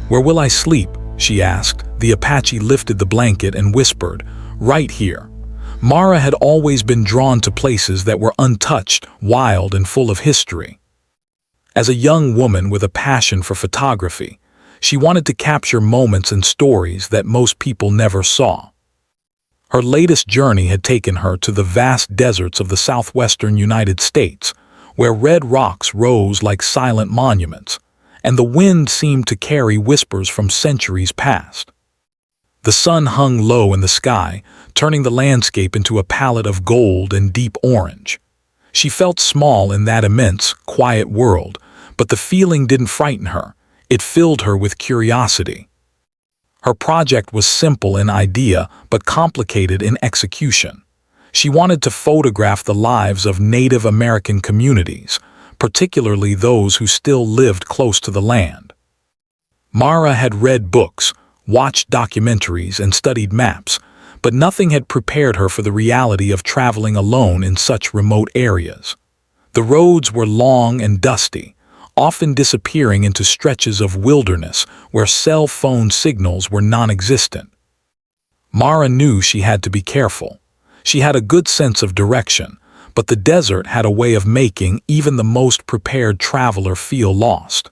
"Where will I sleep?" she asked. The Apache lifted the blanket and whispered, "Right here." Mara had always been drawn to places that were untouched, wild, and full of history. As a young woman with a passion for photography, she wanted to capture moments and stories that most people never saw. Her latest journey had taken her to the vast deserts of the southwestern United States, where red rocks rose like silent monuments, and the wind seemed to carry whispers from centuries past. The sun hung low in the sky, turning the landscape into a palette of gold and deep orange. She felt small in that immense, quiet world, but the feeling didn't frighten her. It filled her with curiosity. Her project was simple in idea, but complicated in execution. She wanted to photograph the lives of Native American communities, particularly those who still lived close to the land. Mara had read books, watched documentaries, and studied maps, but nothing had prepared her for the reality of traveling alone in such remote areas. The roads were long and dusty, often disappearing into stretches of wilderness where cell phone signals were non-existent. Mara knew she had to be careful. She had a good sense of direction, but the desert had a way of making even the most prepared traveler feel lost.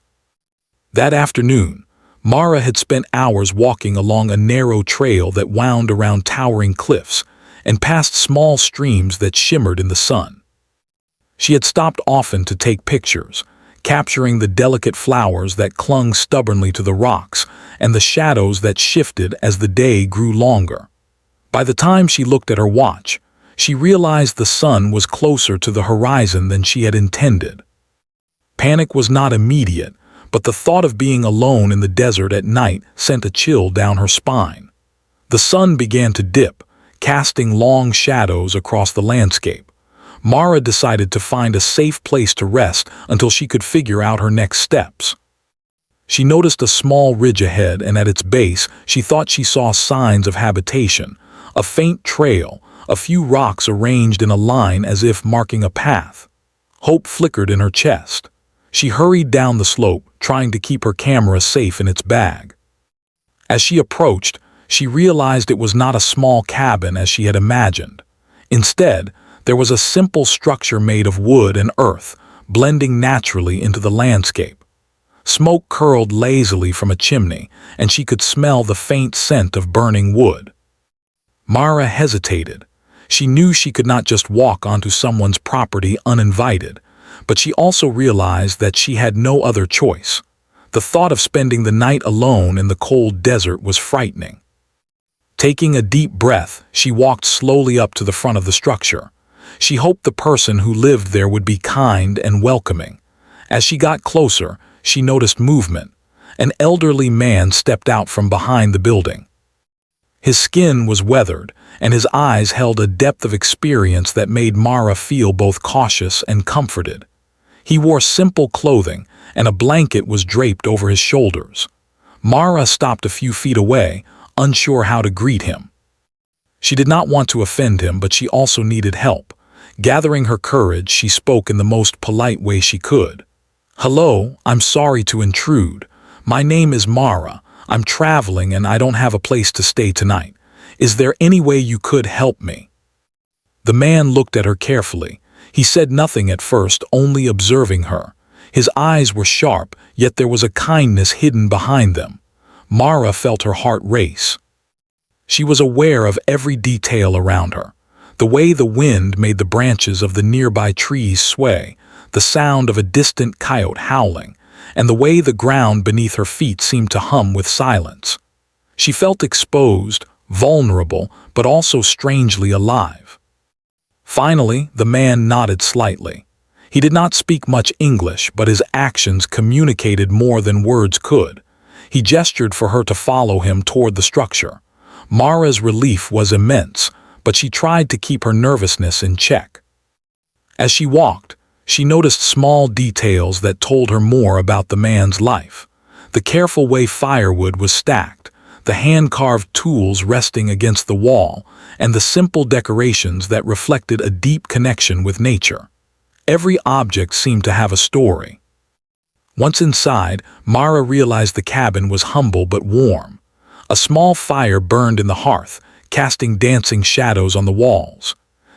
That afternoon, Mara had spent hours walking along a narrow trail that wound around towering cliffs and past small streams that shimmered in the sun. She had stopped often to take pictures, capturing the delicate flowers that clung stubbornly to the rocks and the shadows that shifted as the day grew longer. By the time she looked at her watch, she realized the sun was closer to the horizon than she had intended. Panic was not immediate, but the thought of being alone in the desert at night sent a chill down her spine. The sun began to dip, casting long shadows across the landscape. Mara decided to find a safe place to rest until she could figure out her next steps. She noticed a small ridge ahead, and at its base she thought she saw signs of habitation, a faint trail, a few rocks arranged in a line as if marking a path. Hope flickered in her chest. She hurried down the slope, trying to keep her camera safe in its bag. As she approached, she realized it was not a small cabin as she had imagined. Instead, there was a simple structure made of wood and earth, blending naturally into the landscape. Smoke curled lazily from a chimney, and she could smell the faint scent of burning wood. Mara hesitated. She knew she could not just walk onto someone's property uninvited, but she also realized that she had no other choice. The thought of spending the night alone in the cold desert was frightening. Taking a deep breath, she walked slowly up to the front of the structure. She hoped the person who lived there would be kind and welcoming. As she got closer, she noticed movement. An elderly man stepped out from behind the building. His skin was weathered, and his eyes held a depth of experience that made Mara feel both cautious and comforted. He wore simple clothing, and a blanket was draped over his shoulders. Mara stopped a few feet away, unsure how to greet him. She did not want to offend him, but she also needed help. Gathering her courage, she spoke in the most polite way she could. "Hello, I'm sorry to intrude. My name is Mara. I'm traveling and I don't have a place to stay tonight. Is there any way you could help me?" The man looked at her carefully. He said nothing at first, only observing her. His eyes were sharp, yet there was a kindness hidden behind them. Mara felt her heart race. She was aware of every detail around her. The way the wind made the branches of the nearby trees sway, the sound of a distant coyote howling, and the way the ground beneath her feet seemed to hum with silence. She felt exposed, vulnerable, but also strangely alive. Finally, the man nodded slightly. He did not speak much English, but his actions communicated more than words could. He gestured for her to follow him toward the structure. Mara's relief was immense, but she tried to keep her nervousness in check. As she walked, she noticed small details that told her more about the man's life. The careful way firewood was stacked, the hand-carved tools resting against the wall, and the simple decorations that reflected a deep connection with nature. Every object seemed to have a story. Once inside, Mara realized the cabin was humble but warm. A small fire burned in the hearth, casting dancing shadows on the walls.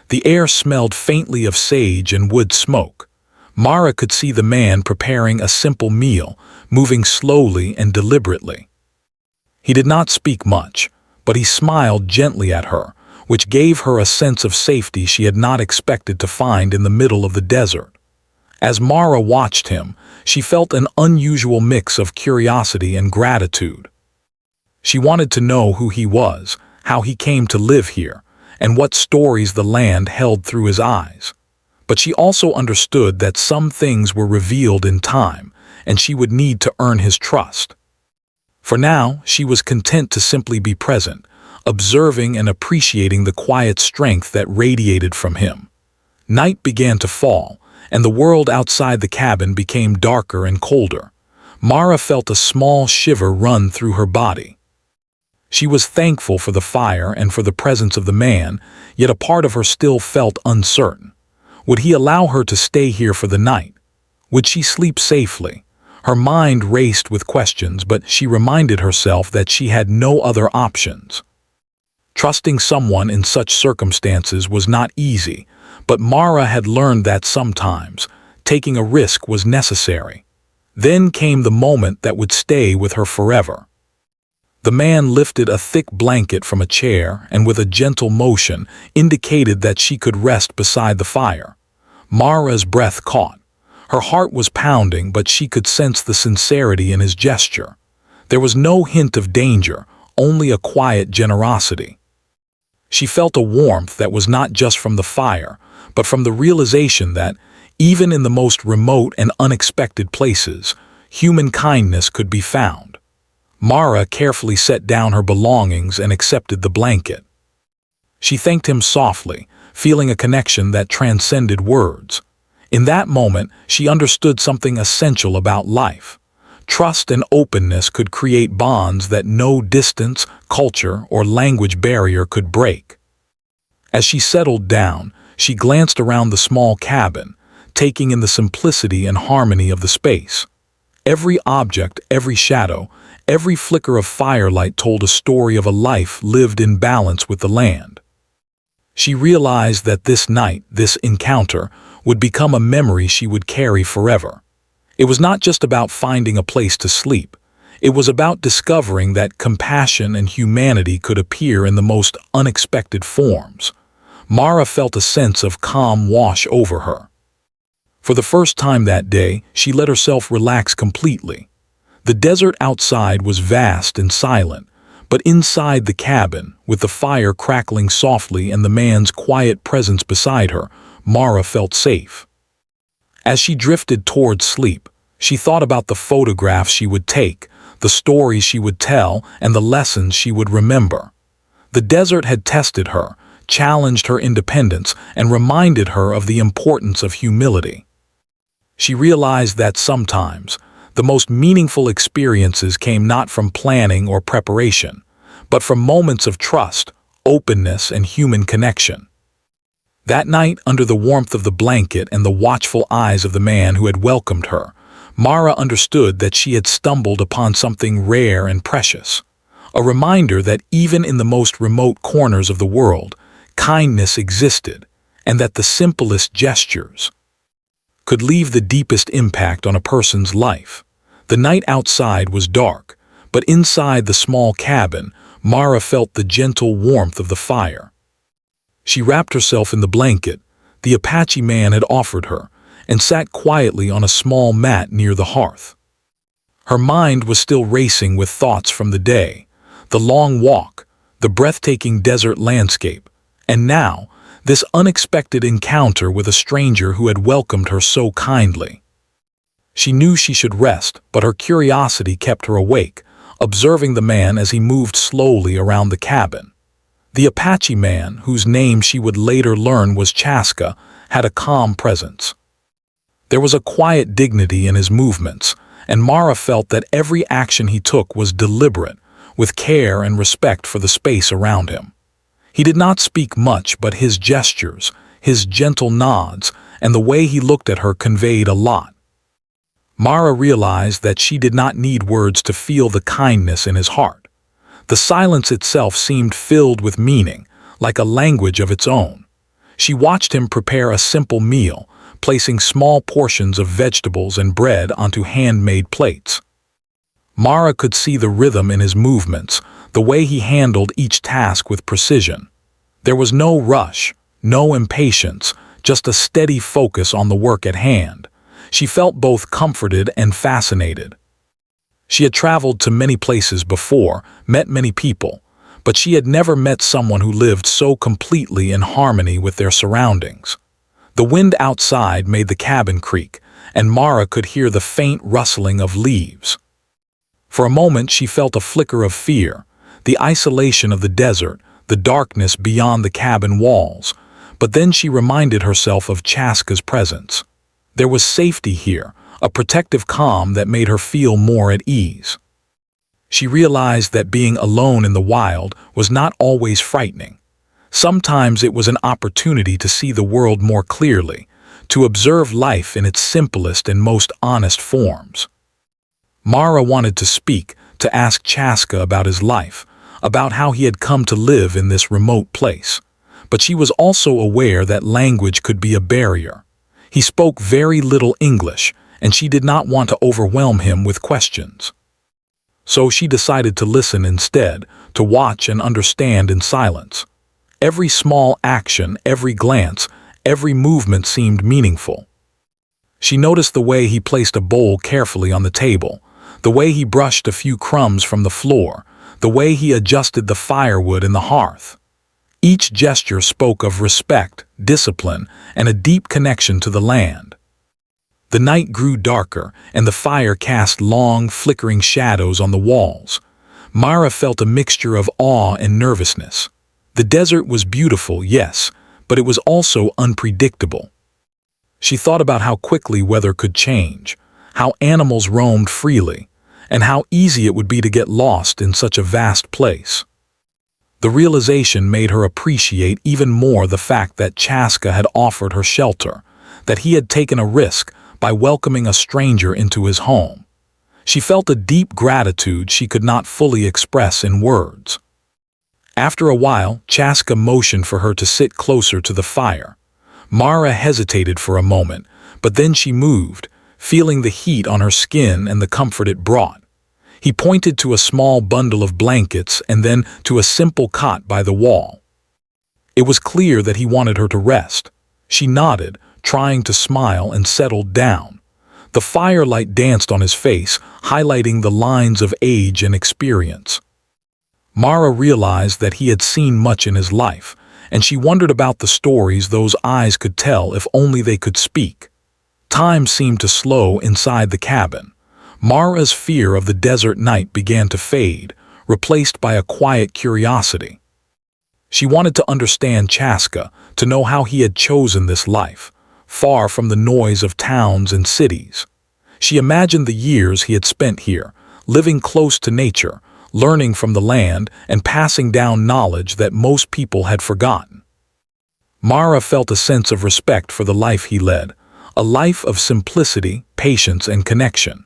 The air smelled faintly of sage and wood smoke. Mara could see the man preparing a simple meal, moving slowly and deliberately. He did not speak much, but he smiled gently at her, which gave her a sense of safety she had not expected to find in the middle of the desert. As Mara watched him, she felt an unusual mix of curiosity and gratitude. She wanted to know who he was, how he came to live here, and what stories the land held through his eyes. But she also understood that some things were revealed in time, and she would need to earn his trust. For now, she was content to simply be present, observing and appreciating the quiet strength that radiated from him. Night began to fall, and the world outside the cabin became darker and colder. Mara felt a small shiver run through her body. She was thankful for the fire and for the presence of the man, yet a part of her still felt uncertain. Would he allow her to stay here for the night? Would she sleep safely? Her mind raced with questions, but she reminded herself that she had no other options. Trusting someone in such circumstances was not easy, but Mara had learned that sometimes taking a risk was necessary. Then came the moment that would stay with her forever. The man lifted a thick blanket from a chair and with a gentle motion indicated that she could rest beside the fire. Mara's breath caught. Her heart was pounding, but she could sense the sincerity in his gesture. There was no hint of danger, only a quiet generosity. She felt a warmth that was not just from the fire, but from the realization that, even in the most remote and unexpected places, human kindness could be found. Mara carefully set down her belongings and accepted the blanket. She thanked him softly, feeling a connection that transcended words. In that moment, she understood something essential about life. Trust and openness could create bonds that no distance, culture, or language barrier could break. As she settled down, she glanced around the small cabin, taking in the simplicity and harmony of the space. Every object, every shadow, every flicker of firelight told a story of a life lived in balance with the land. She realized that this night, this encounter, would become a memory she would carry forever. It was not just about finding a place to sleep. It was about discovering that compassion and humanity could appear in the most unexpected forms. Mara felt a sense of calm wash over her. For the first time that day, she let herself relax completely. The desert outside was vast and silent, but inside the cabin, with the fire crackling softly and the man's quiet presence beside her, Mara felt safe. As she drifted toward sleep, she thought about the photographs she would take, the stories she would tell, and the lessons she would remember. The desert had tested her, challenged her independence, and reminded her of the importance of humility. She realized that sometimes, the most meaningful experiences came not from planning or preparation, but from moments of trust, openness, and human connection. That night, under the warmth of the blanket and the watchful eyes of the man who had welcomed her, Mara understood that she had stumbled upon something rare and precious, a reminder that even in the most remote corners of the world, kindness existed, and that the simplest gestures could leave the deepest impact on a person's life. The night outside was dark, but inside the small cabin, Mara felt the gentle warmth of the fire. She wrapped herself in the blanket the Apache man had offered her, and sat quietly on a small mat near the hearth. Her mind was still racing with thoughts from the day, the long walk, the breathtaking desert landscape, and now, this unexpected encounter with a stranger who had welcomed her so kindly. She knew she should rest, but her curiosity kept her awake, observing the man as he moved slowly around the cabin. The Apache man, whose name she would later learn was Chaska, had a calm presence. There was a quiet dignity in his movements, and Mara felt that every action he took was deliberate, with care and respect for the space around him. He did not speak much, but his gestures, his gentle nods, and the way he looked at her conveyed a lot. Mara realized that she did not need words to feel the kindness in his heart. The silence itself seemed filled with meaning, like a language of its own. She watched him prepare a simple meal, placing small portions of vegetables and bread onto handmade plates. Mara could see the rhythm in his movements, the way he handled each task with precision. There was no rush, no impatience, just a steady focus on the work at hand. She felt both comforted and fascinated. She had traveled to many places before, met many people, but she had never met someone who lived so completely in harmony with their surroundings. The wind outside made the cabin creak, and Mara could hear the faint rustling of leaves. For a moment she felt a flicker of fear, the isolation of the desert, the darkness beyond the cabin walls, but then she reminded herself of Chaska's presence. There was safety here, a protective calm that made her feel more at ease. She realized that being alone in the wild was not always frightening. Sometimes it was an opportunity to see the world more clearly, to observe life in its simplest and most honest forms. Mara wanted to speak, to ask Chaska about his life, about how he had come to live in this remote place. But she was also aware that language could be a barrier. He spoke very little English, and she did not want to overwhelm him with questions. So she decided to listen instead, to watch and understand in silence. Every small action, every glance, every movement seemed meaningful. She noticed the way he placed a bowl carefully on the table, the way he brushed a few crumbs from the floor, the way he adjusted the firewood in the hearth. Each gesture spoke of respect, discipline, and a deep connection to the land. The night grew darker, and the fire cast long, flickering shadows on the walls. Mara felt a mixture of awe and nervousness. The desert was beautiful, yes, but it was also unpredictable. She thought about how quickly weather could change, how animals roamed freely, and how easy it would be to get lost in such a vast place. The realization made her appreciate even more the fact that Chaska had offered her shelter, that he had taken a risk by welcoming a stranger into his home. She felt a deep gratitude she could not fully express in words. After a while, Chaska motioned for her to sit closer to the fire. Mara hesitated for a moment, but then she moved, feeling the heat on her skin and the comfort it brought. He pointed to a small bundle of blankets and then to a simple cot by the wall. It was clear that he wanted her to rest. She nodded, trying to smile, and settled down. The firelight danced on his face, highlighting the lines of age and experience. Mara realized that he had seen much in his life, and she wondered about the stories those eyes could tell if only they could speak. Time seemed to slow inside the cabin. Mara's fear of the desert night began to fade, replaced by a quiet curiosity. She wanted to understand Chaska, to know how he had chosen this life, far from the noise of towns and cities. She imagined the years he had spent here, living close to nature, learning from the land, and passing down knowledge that most people had forgotten. Mara felt a sense of respect for the life he led, a life of simplicity, patience, and connection.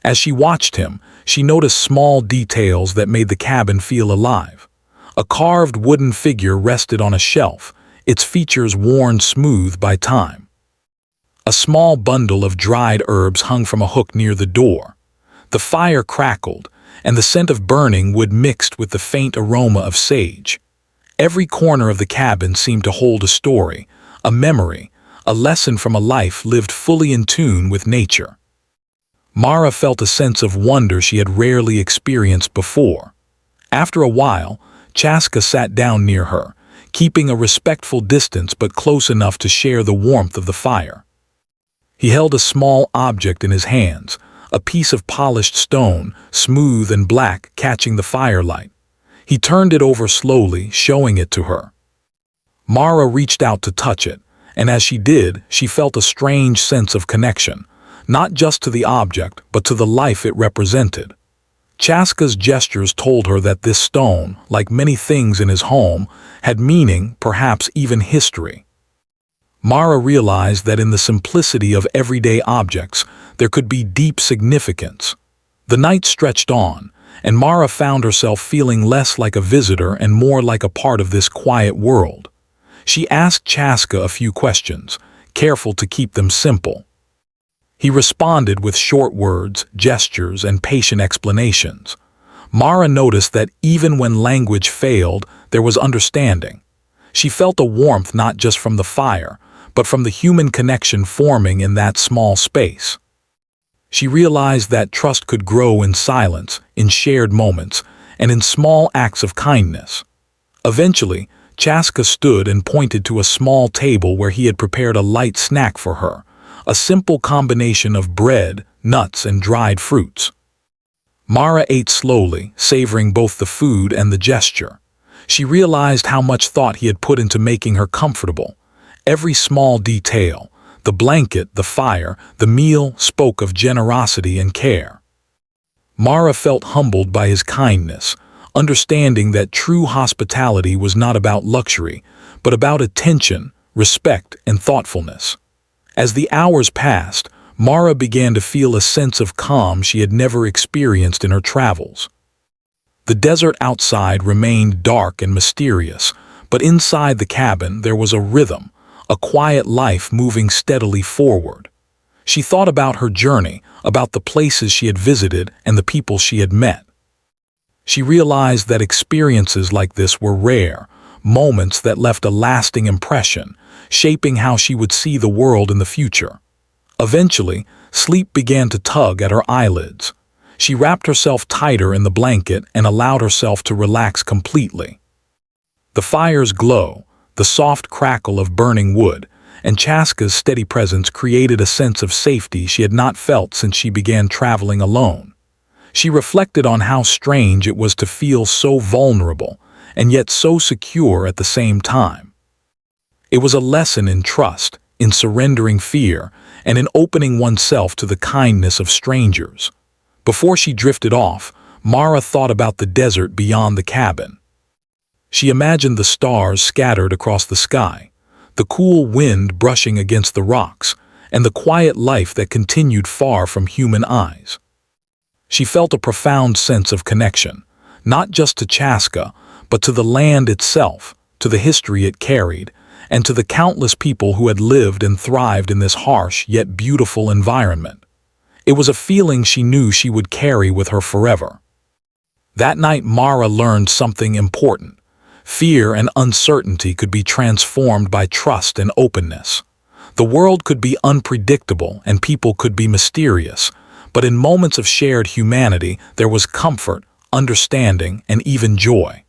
As she watched him, she noticed small details that made the cabin feel alive. A carved wooden figure rested on a shelf, its features worn smooth by time. A small bundle of dried herbs hung from a hook near the door. The fire crackled, and the scent of burning wood mixed with the faint aroma of sage. Every corner of the cabin seemed to hold a story, a memory, a lesson from a life lived fully in tune with nature. Mara felt a sense of wonder she had rarely experienced before. After a while, Chaska sat down near her, keeping a respectful distance but close enough to share the warmth of the fire. He held a small object in his hands, a piece of polished stone, smooth and black, catching the firelight. He turned it over slowly, showing it to her. Mara reached out to touch it, and as she did, she felt a strange sense of connection, not just to the object, but to the life it represented. Chaska's gestures told her that this stone, like many things in his home, had meaning, perhaps even history. Mara realized that in the simplicity of everyday objects, there could be deep significance. The night stretched on, and Mara found herself feeling less like a visitor and more like a part of this quiet world. She asked Chaska a few questions, careful to keep them simple. He responded with short words, gestures, and patient explanations. Mara noticed that even when language failed, there was understanding. She felt a warmth not just from the fire, but from the human connection forming in that small space. She realized that trust could grow in silence, in shared moments, and in small acts of kindness. Eventually, Chaska stood and pointed to a small table where he had prepared a light snack for her, a simple combination of bread, nuts, and dried fruits. Mara ate slowly, savoring both the food and the gesture. She realized how much thought he had put into making her comfortable. Every small detail, the blanket, the fire, the meal, spoke of generosity and care. Mara felt humbled by his kindness, understanding that true hospitality was not about luxury, but about attention, respect, and thoughtfulness. As the hours passed, Mara began to feel a sense of calm she had never experienced in her travels. The desert outside remained dark and mysterious, but inside the cabin there was a rhythm, a quiet life moving steadily forward. She thought about her journey, about the places she had visited and the people she had met. She realized that experiences like this were rare, moments that left a lasting impression, shaping how she would see the world in the future. Eventually, sleep began to tug at her eyelids. She wrapped herself tighter in the blanket and allowed herself to relax completely. The fire's glow, the soft crackle of burning wood, and Chaska's steady presence created a sense of safety she had not felt since she began traveling alone. She reflected on how strange it was to feel so vulnerable and yet so secure at the same time. It was a lesson in trust, in surrendering fear, and in opening oneself to the kindness of strangers. Before she drifted off, Mara thought about the desert beyond the cabin. She imagined the stars scattered across the sky, the cool wind brushing against the rocks, and the quiet life that continued far from human eyes. She felt a profound sense of connection, not just to Chaska, but to the land itself, to the history it carried, and to the countless people who had lived and thrived in this harsh yet beautiful environment. It was a feeling she knew she would carry with her forever. That night Mara learned something important. Fear and uncertainty could be transformed by trust and openness. The world could be unpredictable and people could be mysterious, but in moments of shared humanity there was comfort, understanding, and even joy.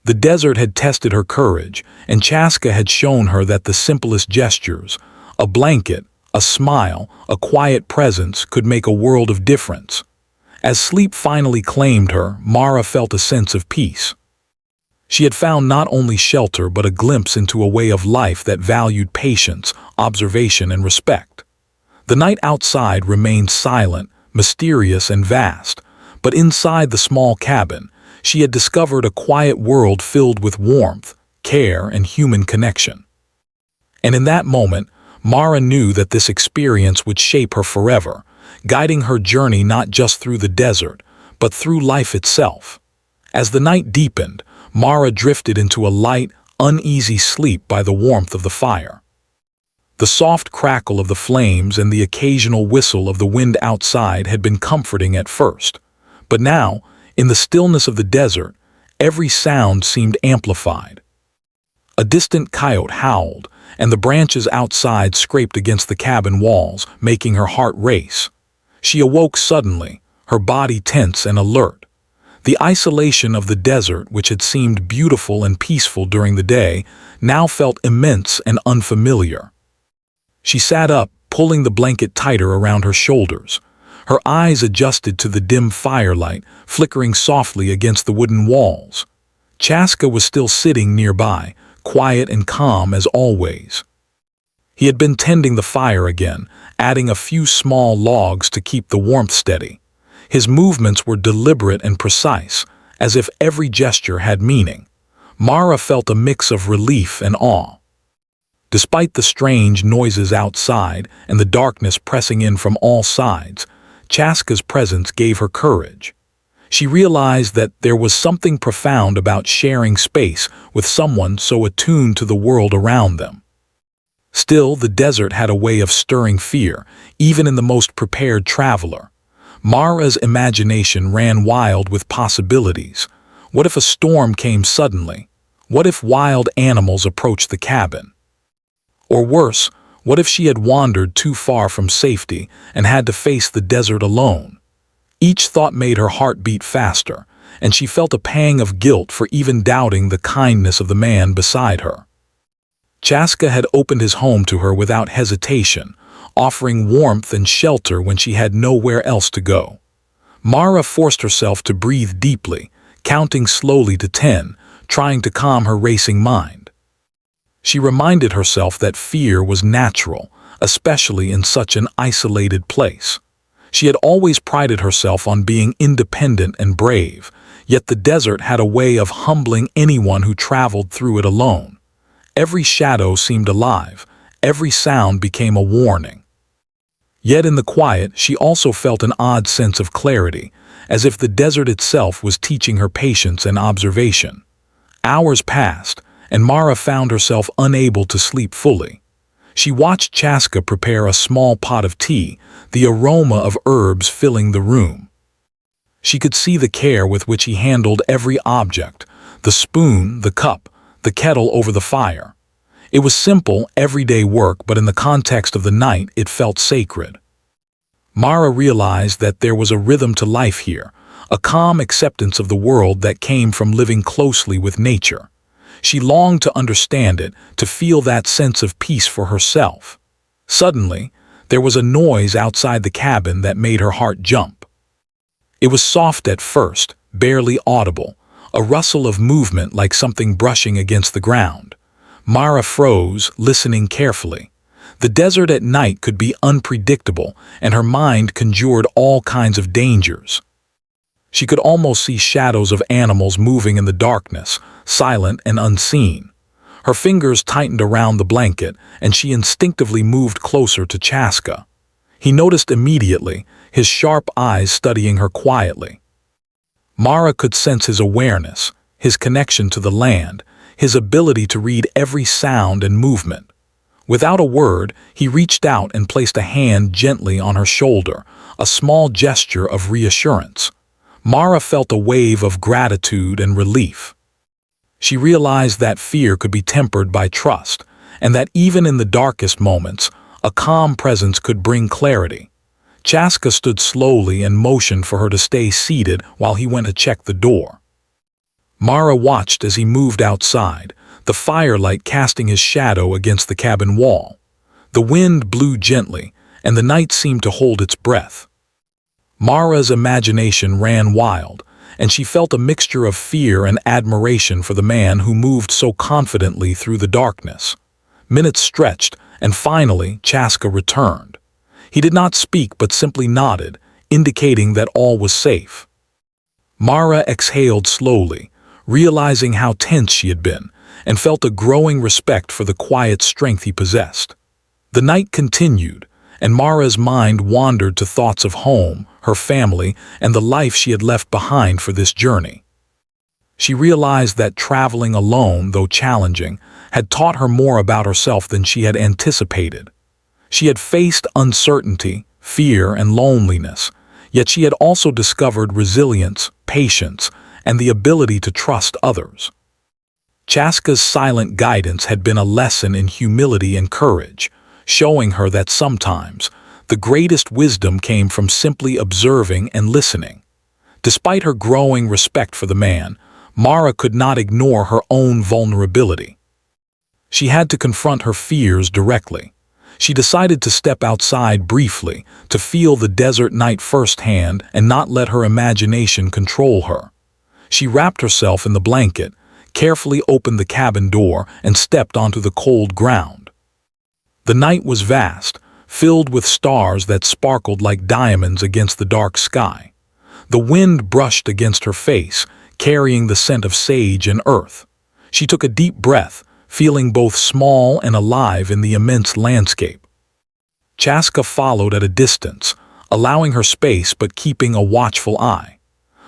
The desert had tested her courage, and Chaska had shown her that the simplest gestures, a blanket, a smile, a quiet presence, could make a world of difference. As sleep finally claimed her, Mara felt a sense of peace. She had found not only shelter but a glimpse into a way of life that valued patience, observation, and respect. The night outside remained silent, mysterious, and vast, but inside the small cabin, she had discovered a quiet world filled with warmth, care, and human connection. And in that moment, Mara knew that this experience would shape her forever, guiding her journey not just through the desert, but through life itself. As the night deepened, Mara drifted into a light, uneasy sleep by the warmth of the fire. The soft crackle of the flames and the occasional whistle of the wind outside had been comforting at first, but now, in the stillness of the desert, every sound seemed amplified. A distant coyote howled, and the branches outside scraped against the cabin walls, making her heart race. She awoke suddenly, her body tense and alert. The isolation of the desert, which had seemed beautiful and peaceful during the day, now felt immense and unfamiliar. She sat up, pulling the blanket tighter around her shoulders. Her eyes adjusted to the dim firelight, flickering softly against the wooden walls. Chaska was still sitting nearby, quiet and calm as always. He had been tending the fire again, adding a few small logs to keep the warmth steady. His movements were deliberate and precise, as if every gesture had meaning. Mara felt a mix of relief and awe. Despite the strange noises outside and the darkness pressing in from all sides, Chaska's presence gave her courage. She realized that there was something profound about sharing space with someone so attuned to the world around them. Still, the desert had a way of stirring fear, even in the most prepared traveler. Mara's imagination ran wild with possibilities. What if a storm came suddenly? What if wild animals approached the cabin? Or worse, what if she had wandered too far from safety and had to face the desert alone? Each thought made her heart beat faster, and she felt a pang of guilt for even doubting the kindness of the man beside her. Chaska had opened his home to her without hesitation, offering warmth and shelter when she had nowhere else to go. Mara forced herself to breathe deeply, counting slowly to 10, trying to calm her racing mind. She reminded herself that fear was natural, especially in such an isolated place. She had always prided herself on being independent and brave, yet the desert had a way of humbling anyone who traveled through it alone. Every shadow seemed alive, every sound became a warning. Yet in the quiet, she also felt an odd sense of clarity, as if the desert itself was teaching her patience and observation. Hours passed, and Mara found herself unable to sleep fully. She watched Chaska prepare a small pot of tea, the aroma of herbs filling the room. She could see the care with which he handled every object, the spoon, the cup, the kettle over the fire. It was simple, everyday work, but in the context of the night, it felt sacred. Mara realized that there was a rhythm to life here, a calm acceptance of the world that came from living closely with nature. She longed to understand it, to feel that sense of peace for herself. Suddenly, there was a noise outside the cabin that made her heart jump. It was soft at first, barely audible, a rustle of movement like something brushing against the ground. Mara froze, listening carefully. The desert at night could be unpredictable, and her mind conjured all kinds of dangers. She could almost see shadows of animals moving in the darkness, silent and unseen. Her fingers tightened around the blanket, and she instinctively moved closer to Chaska. He noticed immediately, his sharp eyes studying her quietly. Mara could sense his awareness, his connection to the land, his ability to read every sound and movement. Without a word, he reached out and placed a hand gently on her shoulder, a small gesture of reassurance. Mara felt a wave of gratitude and relief. She realized that fear could be tempered by trust, and that even in the darkest moments, a calm presence could bring clarity. Chaska stood slowly and motioned for her to stay seated while he went to check the door. Mara watched as he moved outside, the firelight casting his shadow against the cabin wall. The wind blew gently, and the night seemed to hold its breath. Mara's imagination ran wild, and she felt a mixture of fear and admiration for the man who moved so confidently through the darkness. Minutes stretched, and finally Chaska returned. He did not speak but simply nodded, indicating that all was safe. Mara exhaled slowly, realizing how tense she had been, and felt a growing respect for the quiet strength he possessed. The night continued, and Mara's mind wandered to thoughts of home, her family, and the life she had left behind for this journey. She realized that traveling alone, though challenging, had taught her more about herself than she had anticipated. She had faced uncertainty, fear, and loneliness, yet she had also discovered resilience, patience, and the ability to trust others. Chaska's silent guidance had been a lesson in humility and courage, showing her that sometimes the greatest wisdom came from simply observing and listening. Despite her growing respect for the man, Mara could not ignore her own vulnerability. She had to confront her fears directly. She decided to step outside briefly, to feel the desert night firsthand and not let her imagination control her. She wrapped herself in the blanket, carefully opened the cabin door, and stepped onto the cold ground. The night was vast, filled with stars that sparkled like diamonds against the dark sky. The wind brushed against her face, carrying the scent of sage and earth. She took a deep breath, feeling both small and alive in the immense landscape. Chaska followed at a distance, allowing her space but keeping a watchful eye.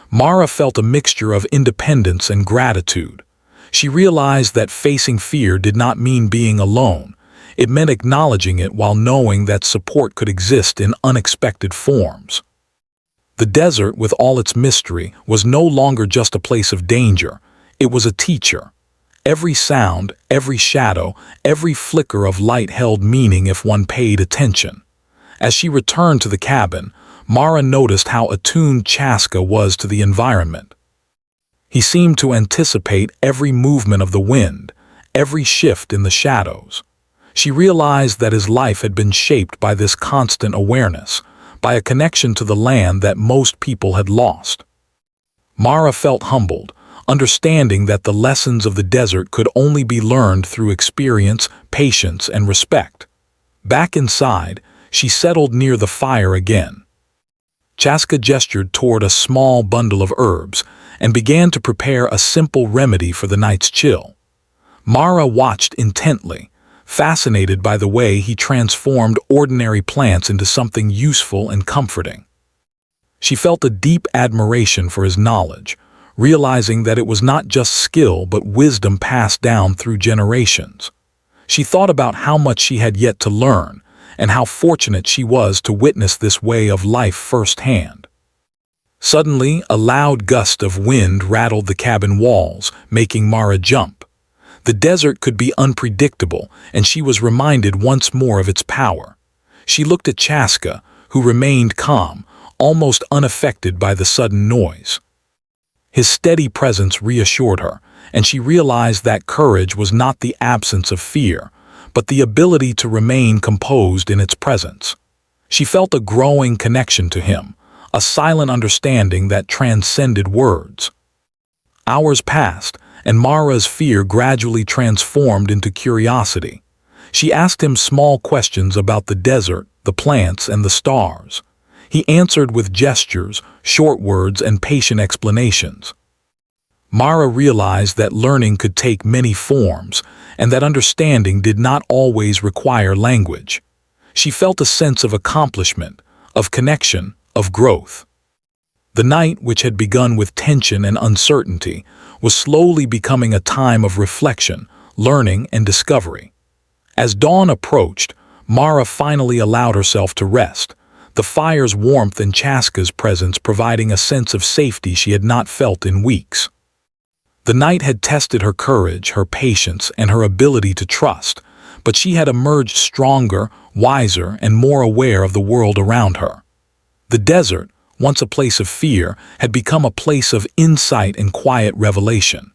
Mara felt a mixture of independence and gratitude. She realized that facing fear did not mean being alone. It meant acknowledging it while knowing that support could exist in unexpected forms. The desert, with all its mystery, was no longer just a place of danger. It was a teacher. Every sound, every shadow, every flicker of light held meaning if one paid attention. As she returned to the cabin, Mara noticed how attuned Chaska was to the environment. He seemed to anticipate every movement of the wind, every shift in the shadows. She realized that his life had been shaped by this constant awareness, by a connection to the land that most people had lost. Mara felt humbled, understanding that the lessons of the desert could only be learned through experience, patience, and respect. Back inside, she settled near the fire again. Chaska gestured toward a small bundle of herbs and began to prepare a simple remedy for the night's chill. Mara watched intently, fascinated by the way he transformed ordinary plants into something useful and comforting. She felt a deep admiration for his knowledge, realizing that it was not just skill but wisdom passed down through generations. She thought about how much she had yet to learn, and how fortunate she was to witness this way of life firsthand. Suddenly, a loud gust of wind rattled the cabin walls, making Mara jump. The desert could be unpredictable, and she was reminded once more of its power. She looked at Chaska, who remained calm, almost unaffected by the sudden noise. His steady presence reassured her, and she realized that courage was not the absence of fear, but the ability to remain composed in its presence. She felt a growing connection to him, a silent understanding that transcended words. Hours passed, and Mara's fear gradually transformed into curiosity. She asked him small questions about the desert, the plants, and the stars. He answered with gestures, short words, and patient explanations. Mara realized that learning could take many forms, and that understanding did not always require language. She felt a sense of accomplishment, of connection, of growth. The night, which had begun with tension and uncertainty, was slowly becoming a time of reflection, learning, and discovery. As dawn approached, Mara finally allowed herself to rest, the fire's warmth and Chaska's presence providing a sense of safety she had not felt in weeks. The night had tested her courage, her patience, and her ability to trust, but she had emerged stronger, wiser, and more aware of the world around her. The desert, once a place of fear, had become a place of insight and quiet revelation.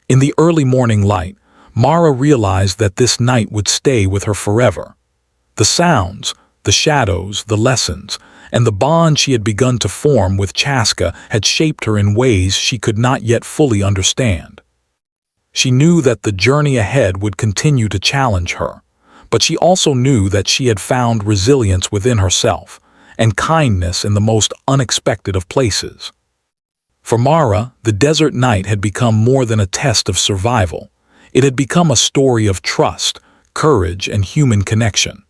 In the early morning light, Mara realized that this night would stay with her forever. The sounds, the shadows, the lessons, and the bond she had begun to form with Chaska had shaped her in ways she could not yet fully understand. She knew that the journey ahead would continue to challenge her, but she also knew that she had found resilience within herself, and kindness in the most unexpected of places. For Mara, the desert night had become more than a test of survival. It had become a story of trust, courage, and human connection.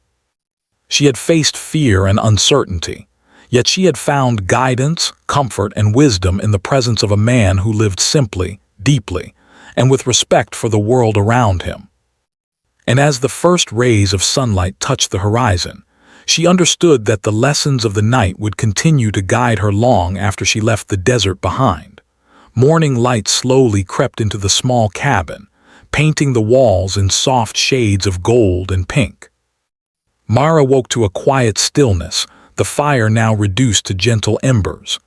She had faced fear and uncertainty, yet she had found guidance, comfort, and wisdom in the presence of a man who lived simply, deeply, and with respect for the world around him. And as the first rays of sunlight touched the horizon, she understood that the lessons of the night would continue to guide her long after she left the desert behind. Morning light slowly crept into the small cabin, painting the walls in soft shades of gold and pink. Mara woke to a quiet stillness, the fire now reduced to gentle embers.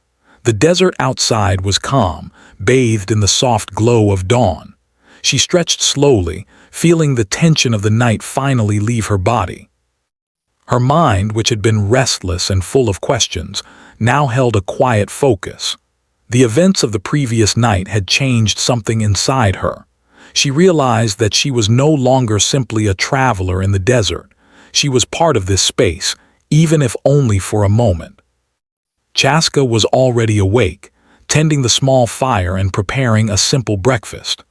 The desert outside was calm, bathed in the soft glow of dawn. She stretched slowly, feeling the tension of the night finally leave her body. Her mind, which had been restless and full of questions, now held a quiet focus. The events of the previous night had changed something inside her. She realized that she was no longer simply a traveler in the desert. She was part of this space, even if only for a moment. Chaska was already awake, tending the small fire and preparing a simple breakfast.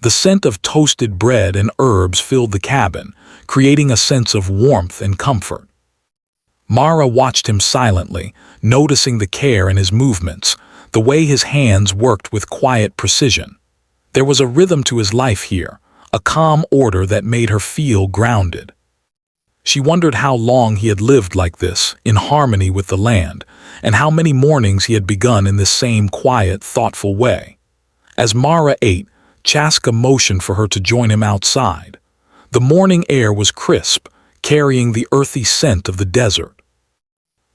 The scent of toasted bread and herbs filled the cabin, creating a sense of warmth and comfort. Mara watched him silently, noticing the care in his movements, the way his hands worked with quiet precision. There was a rhythm to his life here, a calm order that made her feel grounded. She wondered how long he had lived like this, in harmony with the land, and how many mornings he had begun in this same quiet, thoughtful way. As Mara ate, Chaska motioned for her to join him outside. The morning air was crisp, carrying the earthy scent of the desert.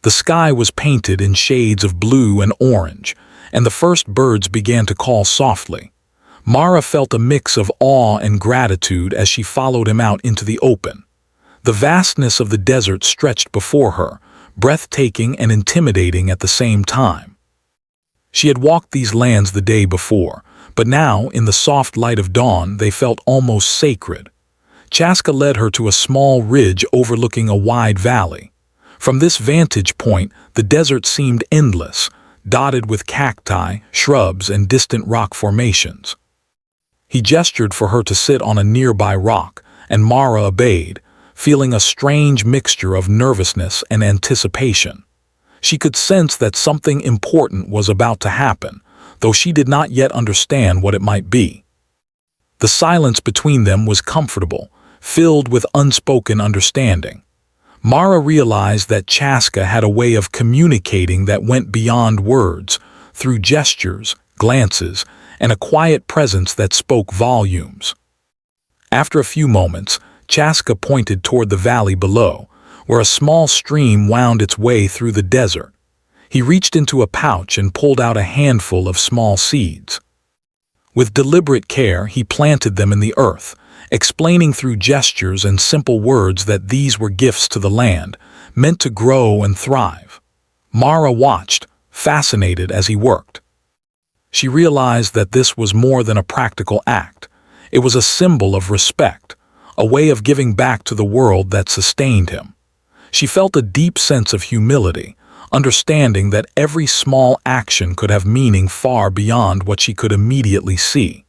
The sky was painted in shades of blue and orange, and the first birds began to call softly. Mara felt a mix of awe and gratitude as she followed him out into the open. The vastness of the desert stretched before her, breathtaking and intimidating at the same time. She had walked these lands the day before, but now, in the soft light of dawn, they felt almost sacred. Chaska led her to a small ridge overlooking a wide valley. From this vantage point, the desert seemed endless, dotted with cacti, shrubs, and distant rock formations. He gestured for her to sit on a nearby rock, and Mara obeyed, feeling a strange mixture of nervousness and anticipation. She could sense that something important was about to happen, though she did not yet understand what it might be. The silence between them was comfortable, filled with unspoken understanding. Mara realized that Chaska had a way of communicating that went beyond words, through gestures, glances, and a quiet presence that spoke volumes. After a few moments, Chaska pointed toward the valley below, where a small stream wound its way through the desert. He reached into a pouch and pulled out a handful of small seeds. With deliberate care, he planted them in the earth, explaining through gestures and simple words that these were gifts to the land, meant to grow and thrive. Mara watched, fascinated as he worked. She realized that this was more than a practical act. It was a symbol of respect, a way of giving back to the world that sustained him. She felt a deep sense of humility, understanding that every small action could have meaning far beyond what she could immediately see.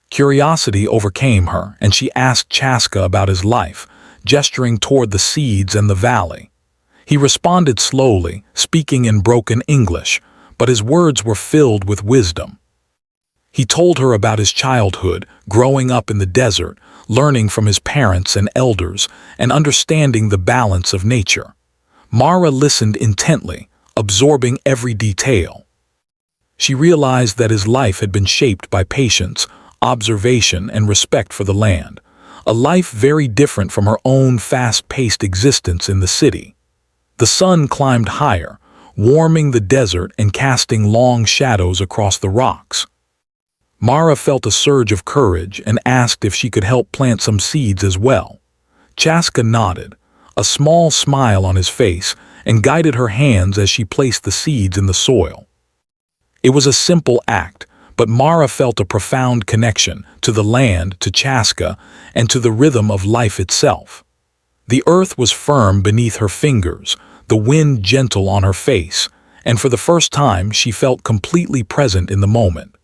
Curiosity overcame her, and she asked Chaska about his life, gesturing toward the seeds and the valley. He responded slowly, speaking in broken English, but his words were filled with wisdom. He told her about his childhood, growing up in the desert, learning from his parents and elders, and understanding the balance of nature. Mara listened intently, absorbing every detail. She realized that his life had been shaped by patience, observation, and respect for the land, a life very different from her own fast-paced existence in the city. The sun climbed higher, warming the desert and casting long shadows across the rocks. Mara felt a surge of courage and asked if she could help plant some seeds as well. Chaska nodded, a small smile on his face, and guided her hands as she placed the seeds in the soil. It was a simple act, but Mara felt a profound connection to the land, to Chaska, and to the rhythm of life itself. The earth was firm beneath her fingers, the wind gentle on her face, and for the first time she felt completely present in the moment.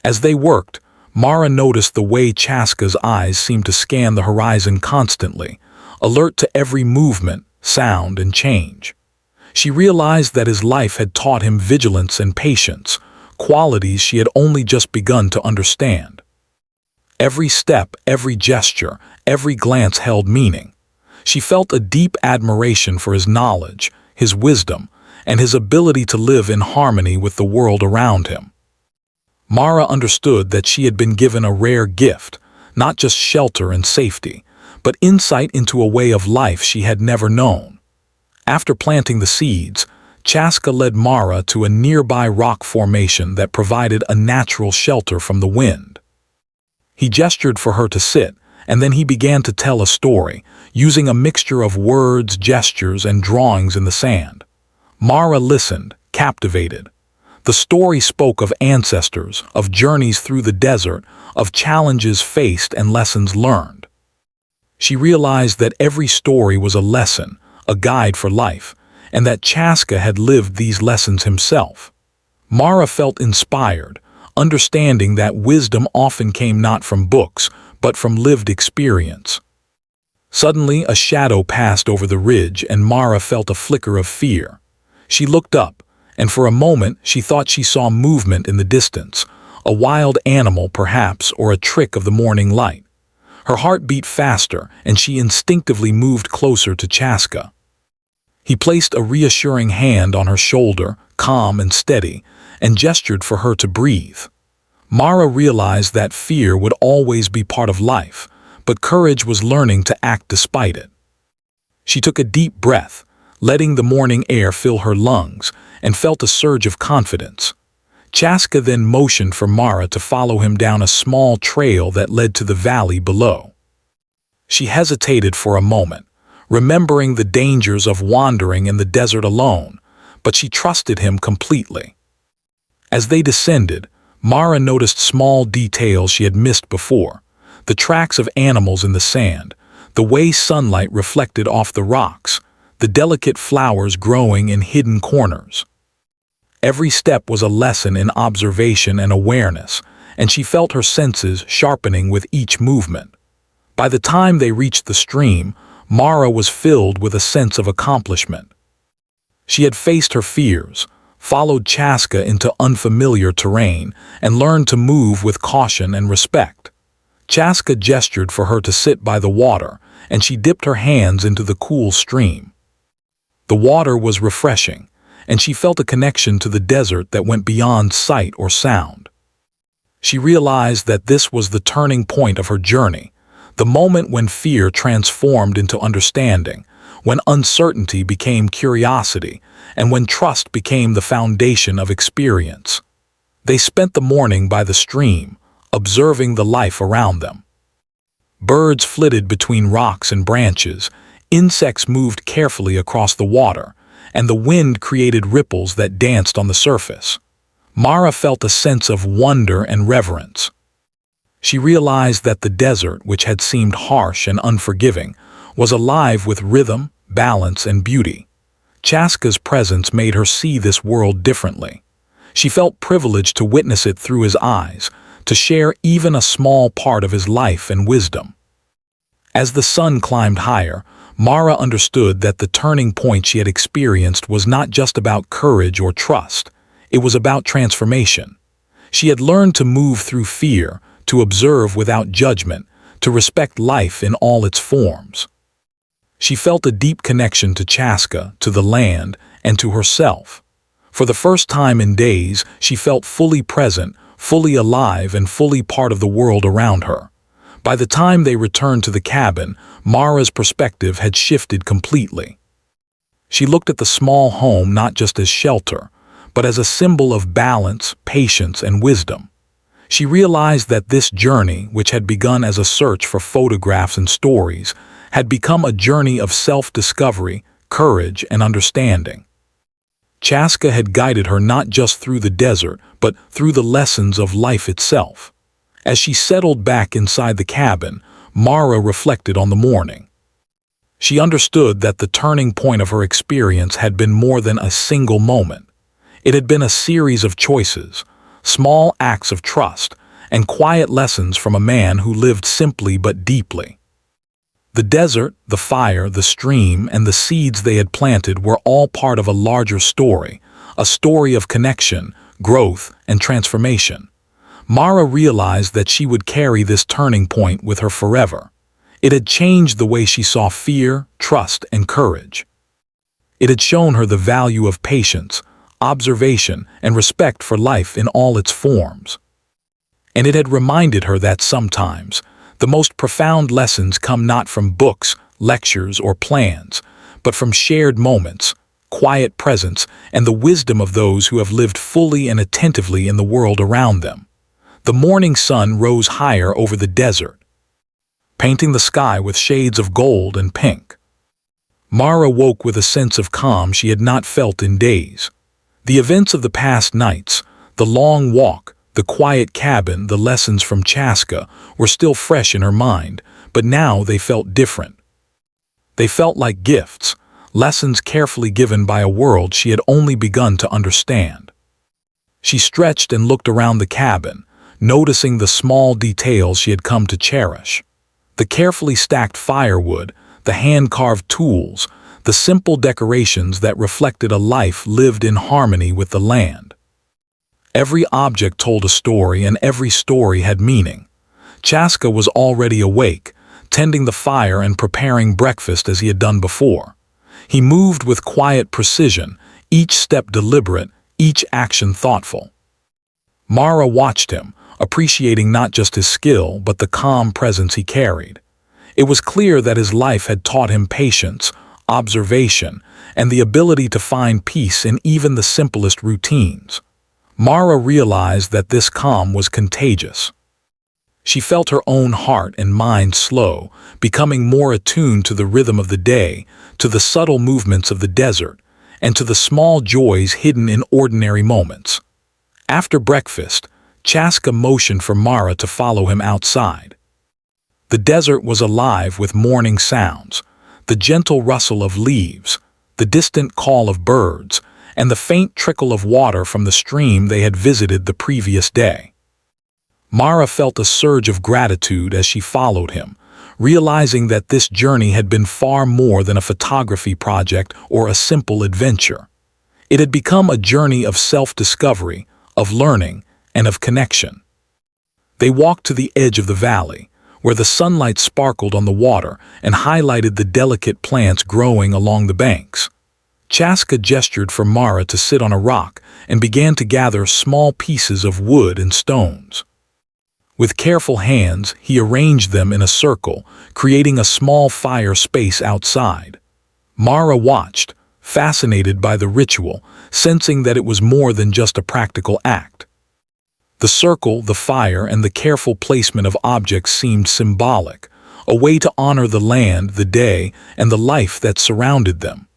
As they worked, Mara noticed the way Chaska's eyes seemed to scan the horizon constantly, alert to every movement, sound, and change. She realized that his life had taught him vigilance and patience, qualities she had only just begun to understand. Every step, every gesture, every glance held meaning. She felt a deep admiration for his knowledge, his wisdom, and his ability to live in harmony with the world around him. Mara understood that she had been given a rare gift, not just shelter and safety, but insight into a way of life she had never known. After planting the seeds, Chaska led Mara to a nearby rock formation that provided a natural shelter from the wind. He gestured for her to sit, and then he began to tell a story, using a mixture of words, gestures, and drawings in the sand. Mara listened, captivated. The story spoke of ancestors, of journeys through the desert, of challenges faced and lessons learned. She realized that every story was a lesson, a guide for life, and that Chaska had lived these lessons himself. Mara felt inspired, understanding that wisdom often came not from books, but from lived experience. Suddenly, a shadow passed over the ridge, and Mara felt a flicker of fear. She looked up, and for a moment she thought she saw movement in the distance, a wild animal perhaps, or a trick of the morning light. Her heart beat faster, and she instinctively moved closer to Chaska. He placed a reassuring hand on her shoulder, calm and steady, and gestured for her to breathe. Mara realized that fear would always be part of life, but courage was learning to act despite it. She took a deep breath, letting the morning air fill her lungs, and felt a surge of confidence. Chaska then motioned for Mara to follow him down a small trail that led to the valley below. She hesitated for a moment, remembering the dangers of wandering in the desert alone, but she trusted him completely. As they descended, Mara noticed small details she had missed before: the tracks of animals in the sand, the way sunlight reflected off the rocks, the delicate flowers growing in hidden corners. Every step was a lesson in observation and awareness, and she felt her senses sharpening with each movement. By the time they reached the stream, Mara was filled with a sense of accomplishment. She had faced her fears, followed Chaska into unfamiliar terrain, and learned to move with caution and respect. Chaska gestured for her to sit by the water, and she dipped her hands into the cool stream. The water was refreshing, and she felt a connection to the desert that went beyond sight or sound. She realized that this was the turning point of her journey, the moment when fear transformed into understanding, when uncertainty became curiosity, and when trust became the foundation of experience. They spent the morning by the stream, observing the life around them. Birds flitted between rocks and branches, insects moved carefully across the water, and the wind created ripples that danced on the surface. Mara felt a sense of wonder and reverence. She realized that the desert, which had seemed harsh and unforgiving, was alive with rhythm, balance, and beauty. Chaska's presence made her see this world differently. She felt privileged to witness it through his eyes, to share even a small part of his life and wisdom. As the sun climbed higher, Mara understood that the turning point she had experienced was not just about courage or trust. It was about transformation. She had learned to move through fear, to observe without judgment, to respect life in all its forms. She felt a deep connection to Chaska, to the land, and to herself. For the first time in days, she felt fully present, fully alive, and fully part of the world around her. By the time they returned to the cabin, Mara's perspective had shifted completely. She looked at the small home not just as shelter, but as a symbol of balance, patience, and wisdom. She realized that this journey, which had begun as a search for photographs and stories, had become a journey of self-discovery, courage, and understanding. Chaska had guided her not just through the desert, but through the lessons of life itself. As she settled back inside the cabin, Mara reflected on the morning. She understood that the turning point of her experience had been more than a single moment. It had been a series of choices, small acts of trust, and quiet lessons from a man who lived simply but deeply. The desert, the fire, the stream, and the seeds they had planted were all part of a larger story, a story of connection, growth, and transformation. Mara realized that she would carry this turning point with her forever. It had changed the way she saw fear, trust, and courage. It had shown her the value of patience, observation, and respect for life in all its forms. And it had reminded her that sometimes, the most profound lessons come not from books, lectures, or plans, but from shared moments, quiet presence, and the wisdom of those who have lived fully and attentively in the world around them. The morning sun rose higher over the desert, painting the sky with shades of gold and pink. Mara woke with a sense of calm she had not felt in days. The events of the past nights, the long walk, the quiet cabin, the lessons from Chaska were still fresh in her mind, but now they felt different. They felt like gifts, lessons carefully given by a world she had only begun to understand. She stretched and looked around the cabin, noticing the small details she had come to cherish. The carefully stacked firewood, the hand-carved tools, the simple decorations that reflected a life lived in harmony with the land. Every object told a story, and every story had meaning. Chaska was already awake, tending the fire and preparing breakfast as he had done before. He moved with quiet precision, each step deliberate, each action thoughtful. Mara watched him, appreciating not just his skill but the calm presence he carried. It was clear that his life had taught him patience, observation, and the ability to find peace in even the simplest routines. Mara realized that this calm was contagious. She felt her own heart and mind slow, becoming more attuned to the rhythm of the day, to the subtle movements of the desert, and to the small joys hidden in ordinary moments. After breakfast, Chaska motioned for Mara to follow him outside. The desert was alive with morning sounds, the gentle rustle of leaves, the distant call of birds, and the faint trickle of water from the stream they had visited the previous day. Mara felt a surge of gratitude as she followed him, realizing that this journey had been far more than a photography project or a simple adventure. It had become a journey of self-discovery, of learning, and of connection. They walked to the edge of the valley, where the sunlight sparkled on the water and highlighted the delicate plants growing along the banks. Chaska gestured for Mara to sit on a rock and began to gather small pieces of wood and stones. With careful hands, he arranged them in a circle, creating a small fire space outside. Mara watched, fascinated by the ritual, sensing that it was more than just a practical act. The circle, the fire, and the careful placement of objects seemed symbolic, a way to honor the land, the day, and the life that surrounded them.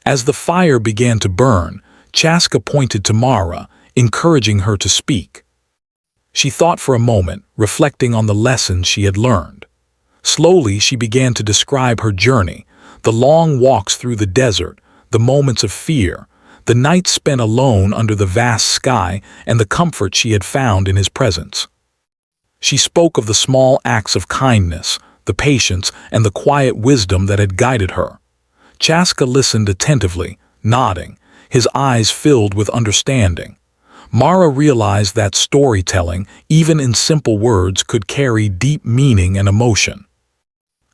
As the fire began to burn, Chaska pointed to Mara, encouraging her to speak. She thought for a moment, reflecting on the lessons she had learned. Slowly, she began to describe her journey, the long walks through the desert, the moments of fear, the nights spent alone under the vast sky, and the comfort she had found in his presence. She spoke of the small acts of kindness, the patience, and the quiet wisdom that had guided her. Chaska listened attentively, nodding, his eyes filled with understanding. Mara realized that storytelling, even in simple words, could carry deep meaning and emotion.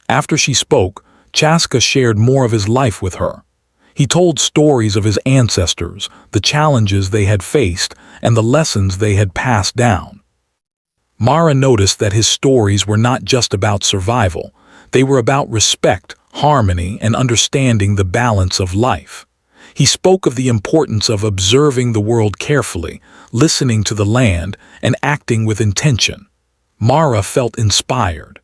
After she spoke, Chaska shared more of his life with her. He told stories of his ancestors, the challenges they had faced, and the lessons they had passed down. Mara noticed that his stories were not just about survival, they were about respect, harmony, and understanding the balance of life. He spoke of the importance of observing the world carefully, listening to the land, and acting with intention. Mara felt inspired.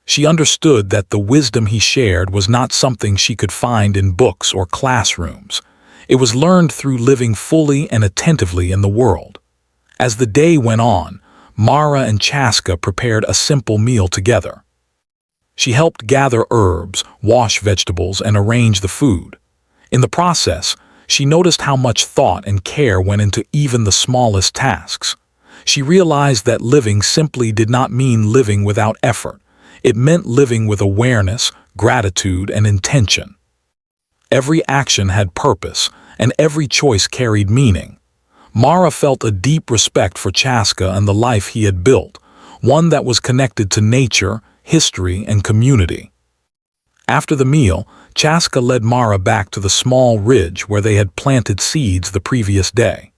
She understood that the wisdom he shared was not something she could find in books or classrooms. It was learned through living fully and attentively in the world. As the day went on, Mara and Chaska prepared a simple meal together. She helped gather herbs, wash vegetables, and arrange the food. In the process, she noticed how much thought and care went into even the smallest tasks. She realized that living simply did not mean living without effort. It meant living with awareness, gratitude, and intention. Every action had purpose, and every choice carried meaning. Mara felt a deep respect for Chaska and the life he had built, one that was connected to nature, history, and community. After the meal, Chaska led Mara back to the small ridge where they had planted seeds the previous day.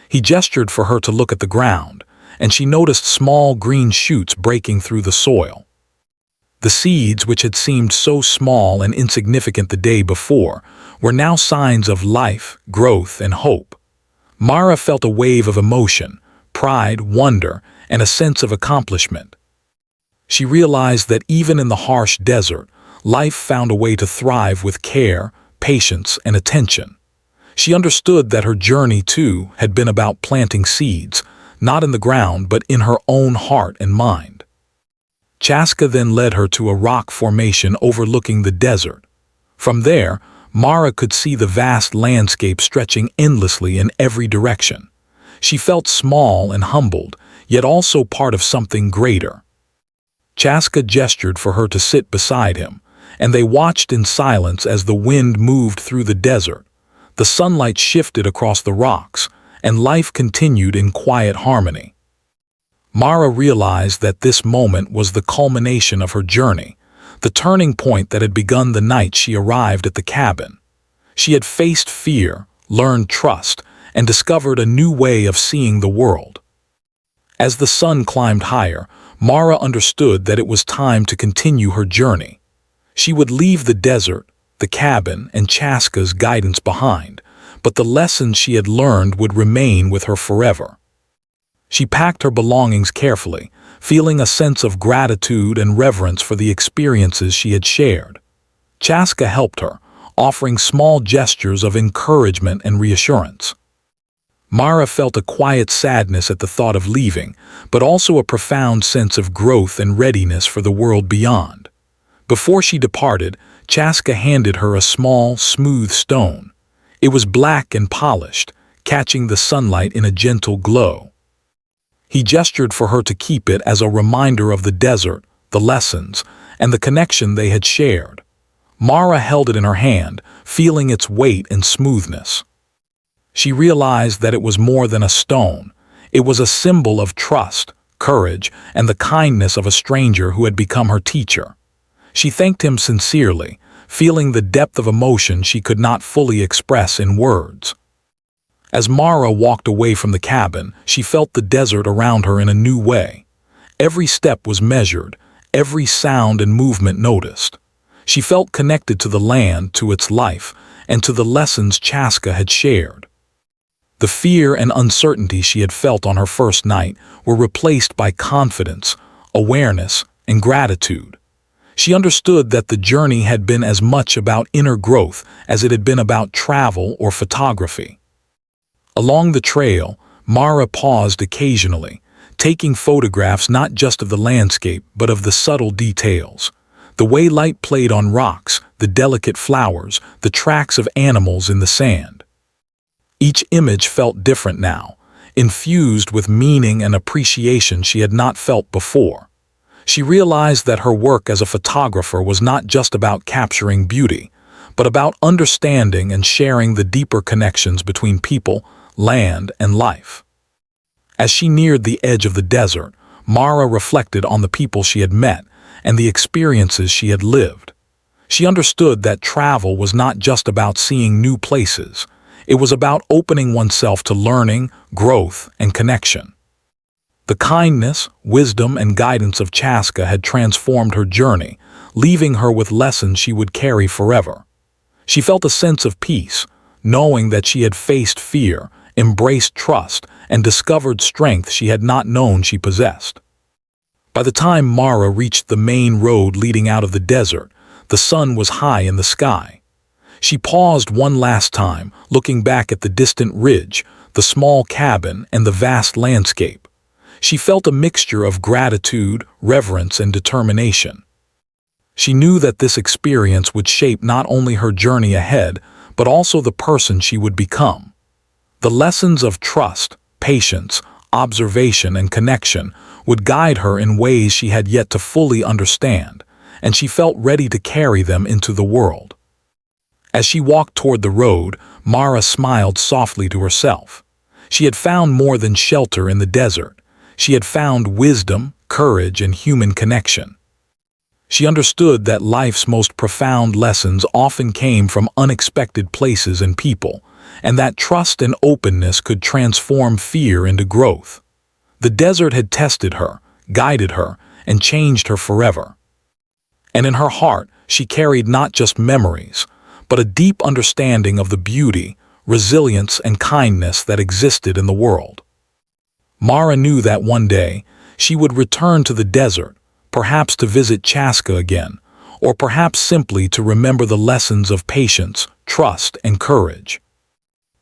He gestured for her to look at the ground, and she noticed small green shoots breaking through the soil. The seeds, which had seemed so small and insignificant the day before, were now signs of life, growth, and hope. Mara felt a wave of emotion, pride, wonder, and a sense of accomplishment. She realized that even in the harsh desert, life found a way to thrive with care, patience, and attention. She understood that her journey, too, had been about planting seeds, not in the ground but in her own heart and mind. Chaska then led her to a rock formation overlooking the desert. From there, Mara could see the vast landscape stretching endlessly in every direction. She felt small and humbled, yet also part of something greater. Chaska gestured for her to sit beside him, and they watched in silence as the wind moved through the desert. The sunlight shifted across the rocks, and life continued in quiet harmony. Mara realized that this moment was the culmination of her journey, the turning point that had begun the night she arrived at the cabin. She had faced fear, learned trust, and discovered a new way of seeing the world. As the sun climbed higher, Mara understood that it was time to continue her journey. She would leave the desert, the cabin, and Chaska's guidance behind, but the lessons she had learned would remain with her forever. She packed her belongings carefully, feeling a sense of gratitude and reverence for the experiences she had shared. Chaska helped her, offering small gestures of encouragement and reassurance. Mara felt a quiet sadness at the thought of leaving, but also a profound sense of growth and readiness for the world beyond. Before she departed, Chaska handed her a small, smooth stone. It was black and polished, catching the sunlight in a gentle glow. He gestured for her to keep it as a reminder of the desert, the lessons, and the connection they had shared. Mara held it in her hand, feeling its weight and smoothness. She realized that it was more than a stone. It was a symbol of trust, courage, and the kindness of a stranger who had become her teacher. She thanked him sincerely, feeling the depth of emotion she could not fully express in words. As Mara walked away from the cabin, she felt the desert around her in a new way. Every step was measured, every sound and movement noticed. She felt connected to the land, to its life, and to the lessons Chaska had shared. The fear and uncertainty she had felt on her first night were replaced by confidence, awareness, and gratitude. She understood that the journey had been as much about inner growth as it had been about travel or photography. Along the trail, Mara paused occasionally, taking photographs not just of the landscape but of the subtle details. The way light played on rocks, the delicate flowers, the tracks of animals in the sand. Each image felt different now, infused with meaning and appreciation she had not felt before. She realized that her work as a photographer was not just about capturing beauty, but about understanding and sharing the deeper connections between people, land, and life. As she neared the edge of the desert, Mara reflected on the people she had met and the experiences she had lived. She understood that travel was not just about seeing new places. It was about opening oneself to learning, growth, and connection. The kindness, wisdom, and guidance of Chaska had transformed her journey, leaving her with lessons she would carry forever. She felt a sense of peace, knowing that she had faced fear, embraced trust, and discovered strength she had not known she possessed. By the time Mara reached the main road leading out of the desert, the sun was high in the sky. She paused one last time, looking back at the distant ridge, the small cabin, and the vast landscape. She felt a mixture of gratitude, reverence, and determination. She knew that this experience would shape not only her journey ahead, but also the person she would become. The lessons of trust, patience, observation, and connection would guide her in ways she had yet to fully understand, and she felt ready to carry them into the world. As she walked toward the road, Mara smiled softly to herself. She had found more than shelter in the desert. She had found wisdom, courage, and human connection. She understood that life's most profound lessons often came from unexpected places and people, and that trust and openness could transform fear into growth. The desert had tested her, guided her, and changed her forever. And in her heart, she carried not just memories, but a deep understanding of the beauty, resilience, and kindness that existed in the world. Mara knew that one day she would return to the desert, perhaps to visit Chaska again, or perhaps simply to remember the lessons of patience, trust, and courage.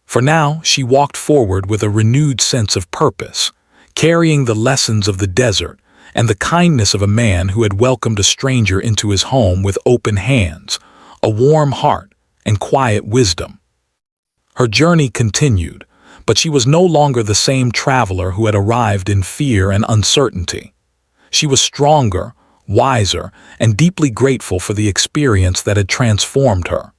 For now, she walked forward with a renewed sense of purpose, carrying the lessons of the desert and the kindness of a man who had welcomed a stranger into his home with open hands, a warm heart, and quiet wisdom. Her journey continued, but she was no longer the same traveler who had arrived in fear and uncertainty. She was stronger, wiser, and deeply grateful for the experience that had transformed her.